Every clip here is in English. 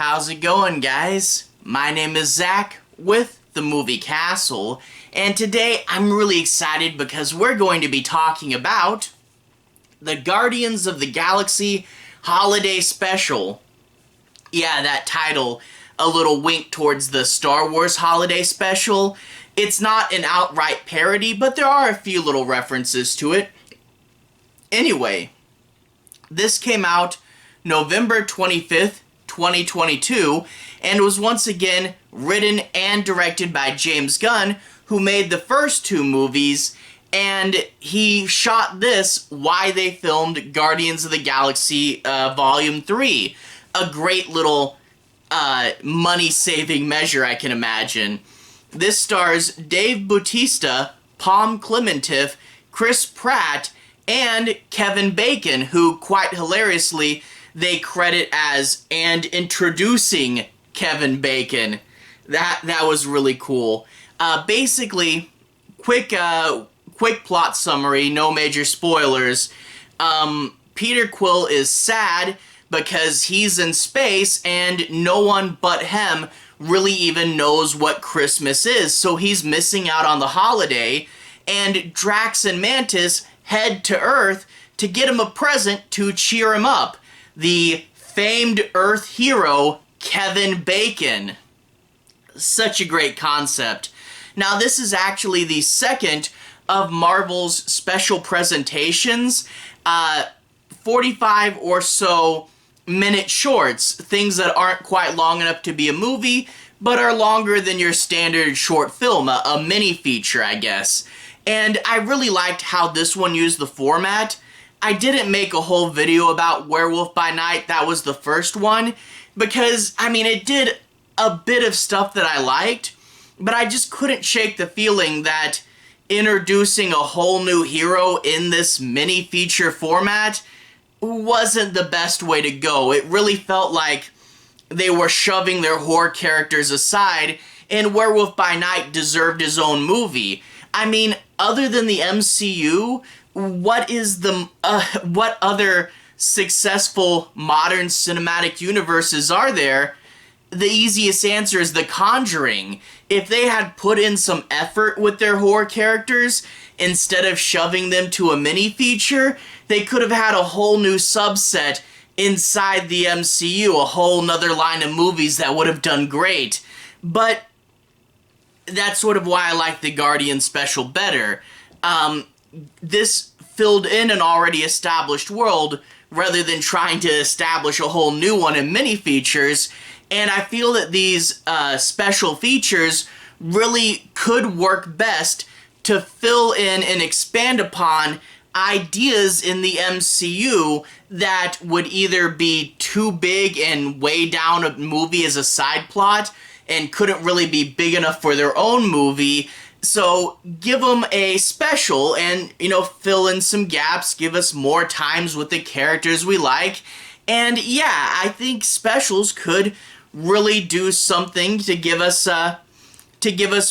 How's it going, guys? My name is Zach with the Movie Castle, and today I'm really excited because we're going to be talking about the Guardians of the Galaxy Holiday Special. Yeah, that title, a little wink towards the Star Wars Holiday Special. It's not an outright parody, but there are a few little references to it. Anyway, this came out November 25th, 2022, and was once again written and directed by James Gunn, who made the first two movies, and he shot this while they filmed Guardians of the Galaxy Volume 3. A great little money-saving measure, I can imagine. This stars Dave Bautista, Pom Klementieff, Chris Pratt, and Kevin Bacon, who, quite hilariously, they credit as "and introducing Kevin Bacon." That was really cool. Basically, quick plot summary, no major spoilers. Peter Quill is sad because he's in space and no one but him really even knows what Christmas is, so he's missing out on the holiday, and Drax and Mantis head to Earth to get him a present to cheer him up. The famed Earth hero, Kevin Bacon. Such a great concept. Now, this is actually the second of Marvel's special presentations. 45 or so minute shorts, things that aren't quite long enough to be a movie, but are longer than your standard short film, a mini feature, I guess. And I really liked how this one used the format. I didn't make a whole video about Werewolf by Night, that was the first one, because, I mean, it did a bit of stuff that I liked, but I just couldn't shake the feeling that introducing a whole new hero in this mini feature format wasn't the best way to go. It really felt like they were shoving their horror characters aside, and Werewolf by Night deserved his own movie. I mean, other than the MCU, what other successful modern cinematic universes are there? The easiest answer is The Conjuring. If they had put in some effort with their horror characters, instead of shoving them to a mini feature, they could have had a whole new subset inside the MCU, a whole nother line of movies that would have done great. But that's sort of why I like the Guardian special better. This filled in an already established world rather than trying to establish a whole new one in mini features, and I feel that these special features really could work best to fill in and expand upon ideas in the MCU that would either be too big and weigh down a movie as a side plot and couldn't really be big enough for their own movie. So give them a special and, fill in some gaps, give us more times with the characters we like. And yeah, I think specials could really do something to give us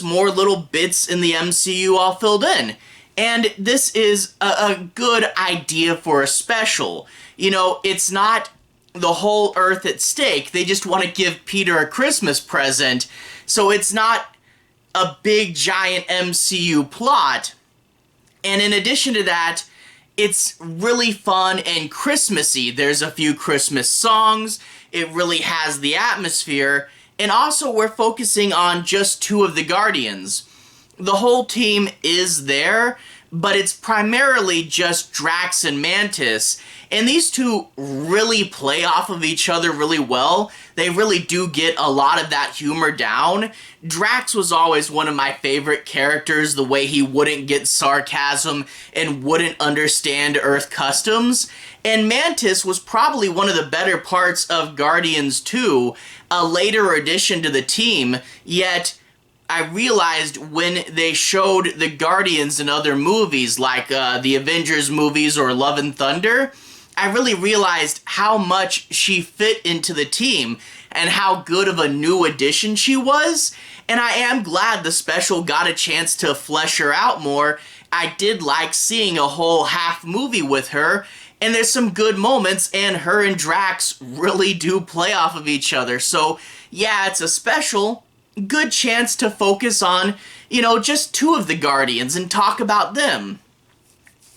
more little bits in the MCU all filled in. And this is a good idea for a special. It's not the whole Earth at stake. They just want to give Peter a Christmas present. So it's not a big giant MCU plot. And in addition to that, it's really fun and Christmassy. There's a few Christmas songs. It really has the atmosphere. And also, we're focusing on just two of the Guardians. The whole team is there, but it's primarily just Drax and Mantis. And these two really play off of each other really well. They really do get a lot of that humor down. Drax was always one of my favorite characters, the way he wouldn't get sarcasm and wouldn't understand Earth customs. And Mantis was probably one of the better parts of Guardians 2, a later addition to the team, yet I realized when they showed the Guardians in other movies, like the Avengers movies or Love and Thunder, I really realized how much she fit into the team and how good of a new addition she was. And I am glad the special got a chance to flesh her out more. I did like seeing a whole half movie with her, and there's some good moments, and her and Drax really do play off of each other. So yeah, it's a special, good chance to focus on, just two of the Guardians and talk about them.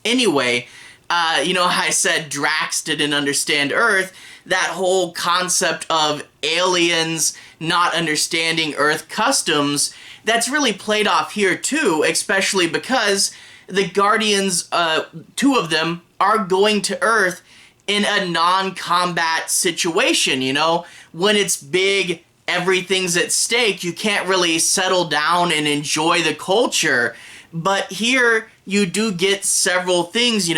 Anyway, I said Drax didn't understand Earth. That whole concept of aliens not understanding Earth customs, that's really played off here too, especially because the Guardians, two of them, are going to Earth in a non-combat situation, When it's big, everything's at stake, you can't really settle down and enjoy the culture. But here, you do get several things,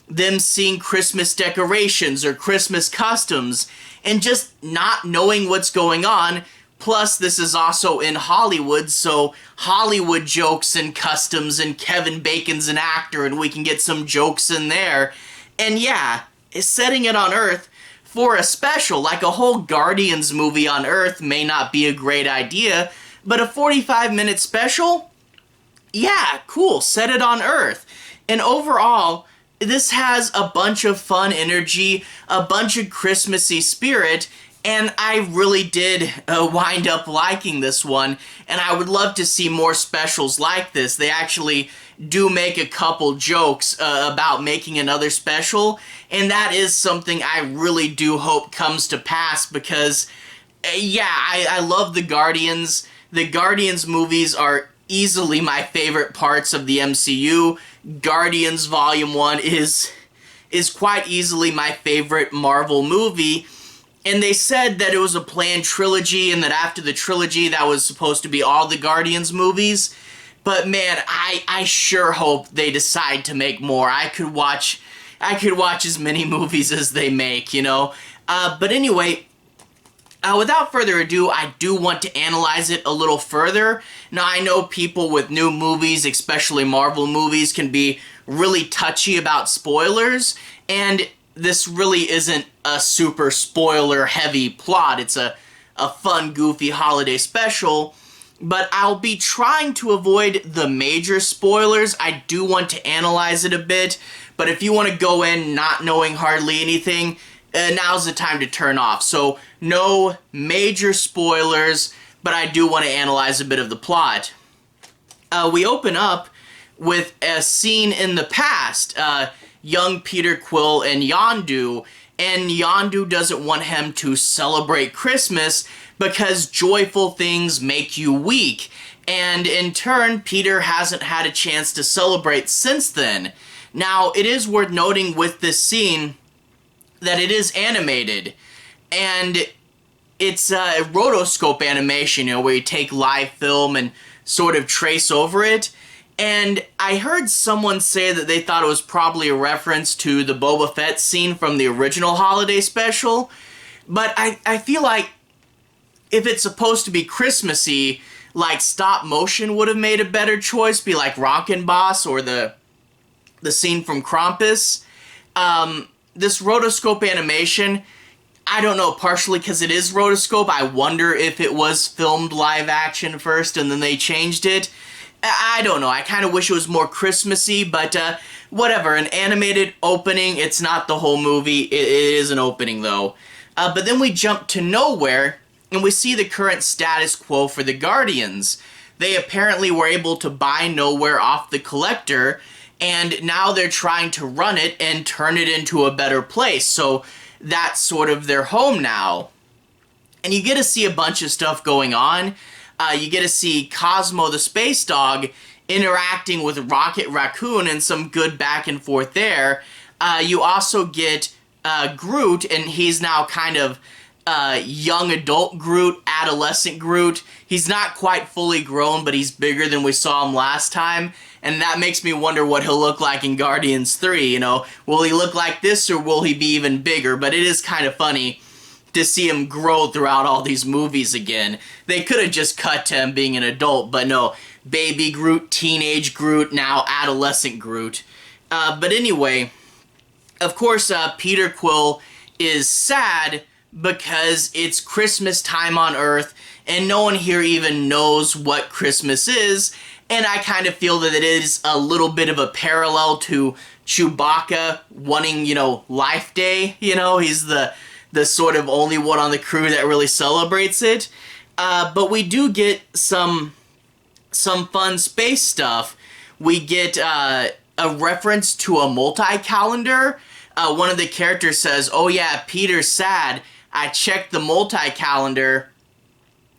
them seeing Christmas decorations or Christmas customs and just not knowing what's going on. Plus, this is also in Hollywood, so Hollywood jokes and customs, and Kevin Bacon's an actor, and we can get some jokes in there. And yeah, setting it on Earth for a special, like a whole Guardians movie on Earth, may not be a great idea, but a 45-minute special? Yeah, cool, set it on Earth. And overall, this has a bunch of fun energy, a bunch of Christmassy spirit, and I really did wind up liking this one, and I would love to see more specials like this. They actually do make a couple jokes about making another special, and that is something I really do hope comes to pass because, I love the Guardians. The Guardians movies are easily my favorite parts of the MCU. Guardians Volume 1 is quite easily my favorite Marvel movie, and they said that it was a planned trilogy and that after the trilogy that was supposed to be all the Guardians movies. But man, I sure hope they decide to make more. I could watch as many movies as they make, But anyway, without further ado, I do want to analyze it a little further. Now, I know people with new movies, especially Marvel movies, can be really touchy about spoilers, and this really isn't a super spoiler-heavy plot. It's a fun, goofy holiday special, but I'll be trying to avoid the major spoilers. I do want to analyze it a bit, but if you want to go in not knowing hardly anything, now's the time to turn off. So, no major spoilers, but I do want to analyze a bit of the plot. We open up with a scene in the past, young Peter Quill and Yondu, and Yondu doesn't want him to celebrate Christmas because joyful things make you weak, and in turn, Peter hasn't had a chance to celebrate since then. Now, it is worth noting with this scene that it is animated, and it's a rotoscope animation, where you take live film and sort of trace over it. And I heard someone say that they thought it was probably a reference to the Boba Fett scene from the original holiday special. But I feel like if it's supposed to be Christmassy, like stop motion would have made a better choice, be like Rockin' Boss or the scene from Krampus. This rotoscope animation, I don't know, partially because it is rotoscope, I wonder if it was filmed live action first and then they changed it. I don't know, I kind of wish it was more Christmassy, but whatever, an animated opening, it's not the whole movie, it is an opening though. But then we jump to nowhere, and we see the current status quo for the Guardians. They apparently were able to buy Nowhere off the Collector, and now they're trying to run it and turn it into a better place, so that's sort of their home now. And you get to see a bunch of stuff going on. You get to see Cosmo the Space Dog interacting with Rocket Raccoon and some good back and forth there. You also get Groot, and he's now kind of young adult Groot, adolescent Groot. He's not quite fully grown, but he's bigger than we saw him last time. And that makes me wonder what he'll look like in Guardians 3, Will he look like this, or will he be even bigger? But it is kind of funny to see him grow throughout all these movies again. They could have just cut to him being an adult, but no. Baby Groot, teenage Groot, now adolescent Groot. But anyway, of course, Peter Quill is sad because it's Christmas time on Earth, and no one here even knows what Christmas is, And I kind of feel that it is a little bit of a parallel to Chewbacca wanting, Life Day. He's the sort of only one on the crew that really celebrates it. But we do get some fun space stuff. We get a reference to a multi-calendar. One of the characters says, "Oh yeah, Peter's sad. I checked the multi-calendar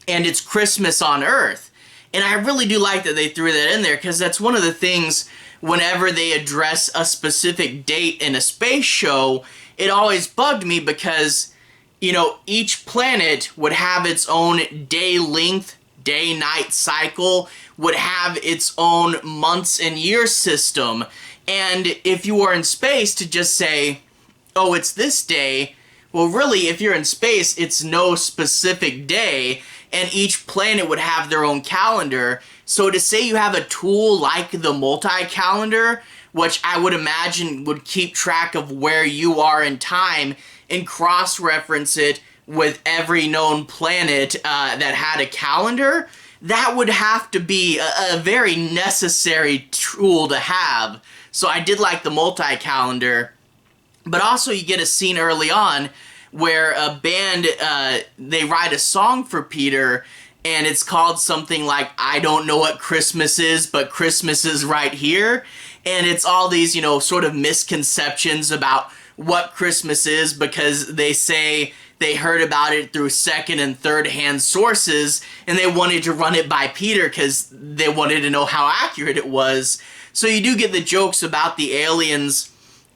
and it's Christmas on Earth." And I really do like that they threw that in there, because that's one of the things whenever they address a specific date in a space show, it always bugged me because, each planet would have its own day length, day-night cycle, would have its own months and year system. And if you are in space, to just say, oh, it's this day, well, really, if you're in space, it's no specific day, and each planet would have their own calendar. So to say you have a tool like the multi-calendar, which I would imagine would keep track of where you are in time and cross-reference it with every known planet that had a calendar, that would have to be a very necessary tool to have. So I did like the multi-calendar. But also you get a scene early on where a band, they write a song for Peter, and it's called something like, "I don't know what Christmas is, but Christmas is right here." And it's all these, sort of misconceptions about what Christmas is, because they say they heard about it through second and third hand sources, and they wanted to run it by Peter because they wanted to know how accurate it was. So you do get the jokes about the aliens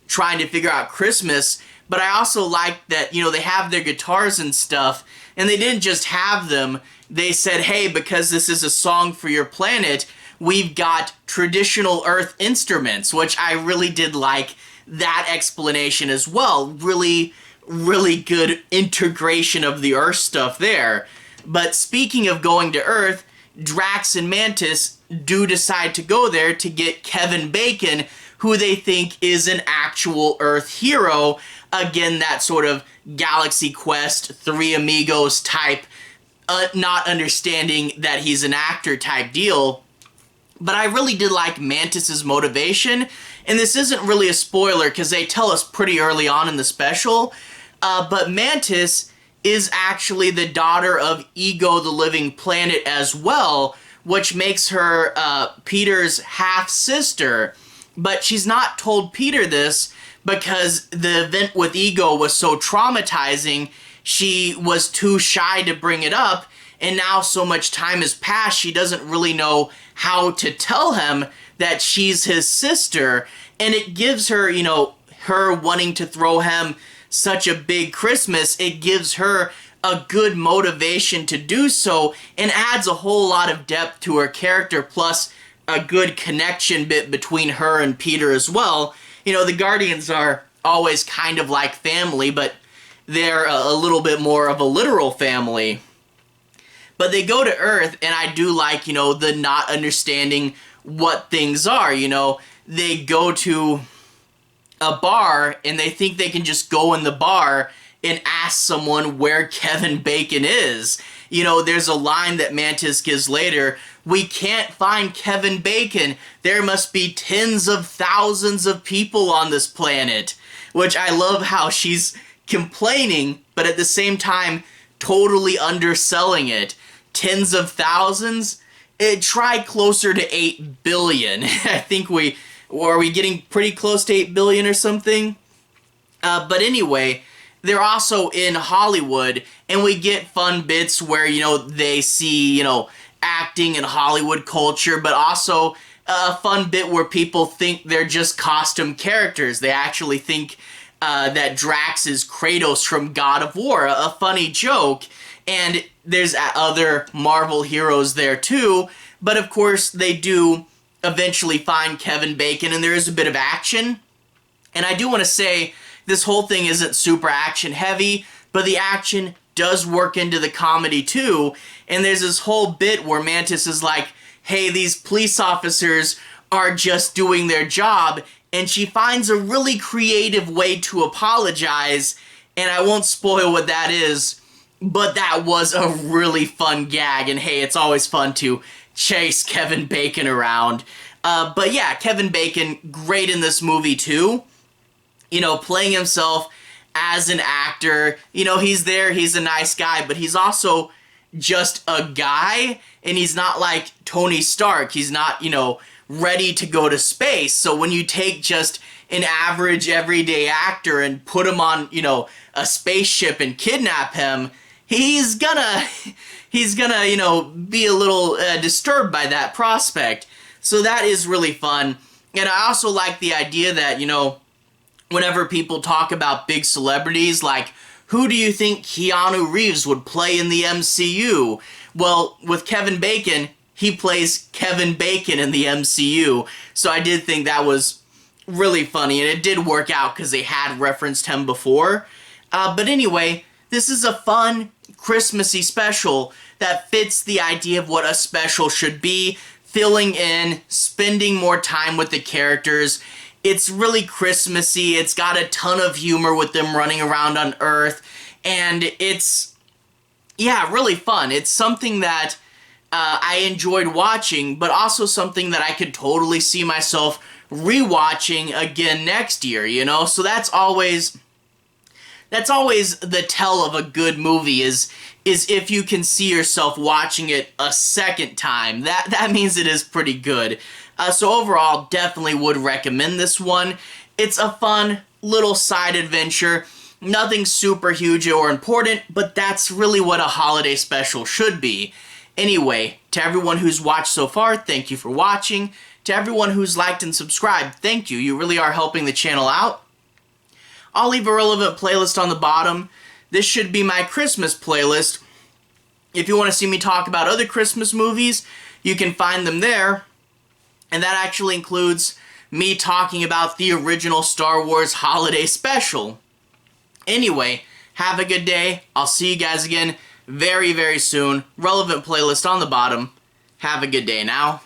trying to figure out Christmas, but I also like that, they have their guitars and stuff, and they didn't just have them. They said, hey, because this is a song for your planet, we've got traditional Earth instruments, which I really did like that explanation as well. Really, really good integration of the Earth stuff there. But speaking of going to Earth, Drax and Mantis do decide to go there to get Kevin Bacon, who they think is an actual Earth hero. Again, that sort of Galaxy Quest, Three Amigos type, not understanding that he's an actor type deal. But I really did like Mantis's motivation, and this isn't really a spoiler because they tell us pretty early on in the special, but Mantis is actually the daughter of Ego the Living Planet as well, which makes her Peter's half-sister. But she's not told Peter this because the event with Ego was so traumatizing, she was too shy to bring it up, and now so much time has passed, she doesn't really know how to tell him that she's his sister, and it gives her, her wanting to throw him such a big Christmas, it gives her a good motivation to do so, and adds a whole lot of depth to her character, plus a good connection bit between her and Peter as well. The Guardians are always kind of like family, but they're a little bit more of a literal family. But they go to Earth, and I do like, the not understanding what things are. They go to a bar, and they think they can just go in the bar and ask someone where Kevin Bacon is. There's a line that Mantis gives later, "We can't find Kevin Bacon. There must be tens of thousands of people on this planet." Which I love how she's complaining, but at the same time, totally underselling it. Tens of thousands? Try closer to 8 billion. I think are we getting pretty close to 8 billion or something? But anyway, they're also in Hollywood, and we get fun bits where, they see, acting and Hollywood culture, but also a fun bit where people think they're just costume characters. They actually think that Drax is Kratos from God of War, a funny joke, and there's other Marvel heroes there too, but of course they do eventually find Kevin Bacon, and there is a bit of action. And I do want to say, this whole thing isn't super action heavy, but the action does work into the comedy too. And there's this whole bit where Mantis is like, hey, these police officers are just doing their job, and she finds a really creative way to apologize, and I won't spoil what that is, but that was a really fun gag, and hey, it's always fun to chase Kevin Bacon around. But yeah, Kevin Bacon, great in this movie too. You know, playing himself as an actor. You know, he's there, he's a nice guy, but he's also just a guy, and he's not like Tony Stark. He's not, you know, ready to go to space. So when you take just an average everyday actor and put him on, you know, a spaceship and kidnap him, he's gonna, you know, be a little disturbed by that prospect. So that is really fun. And I also like the idea that, you know, whenever people talk about big celebrities, like, who do you think Keanu Reeves would play in the MCU? Well, with Kevin Bacon, he plays Kevin Bacon in the MCU. So I did think that was really funny, and it did work out because they had referenced him before. But anyway, this is a fun, Christmassy special that fits the idea of what a special should be, filling in, spending more time with the characters. It's really Christmassy. It's got a ton of humor with them running around on Earth, and it's, yeah, really fun. It's something that I enjoyed watching, but also something that I could totally see myself rewatching again next year, you know? So that's always the tell of a good movie is if you can see yourself watching it a second time. That means it is pretty good. So overall, definitely would recommend this one. It's a fun little side adventure. Nothing super huge or important, but that's really what a holiday special should be. Anyway, to everyone who's watched so far, thank you for watching. To everyone who's liked and subscribed, thank you. You really are helping the channel out. I'll leave a relevant playlist on the bottom. This should be my Christmas playlist. If you want to see me talk about other Christmas movies, you can find them there. And that actually includes me talking about the original Star Wars holiday special. Anyway, have a good day. I'll see you guys again very, very soon. Relevant playlist on the bottom. Have a good day now.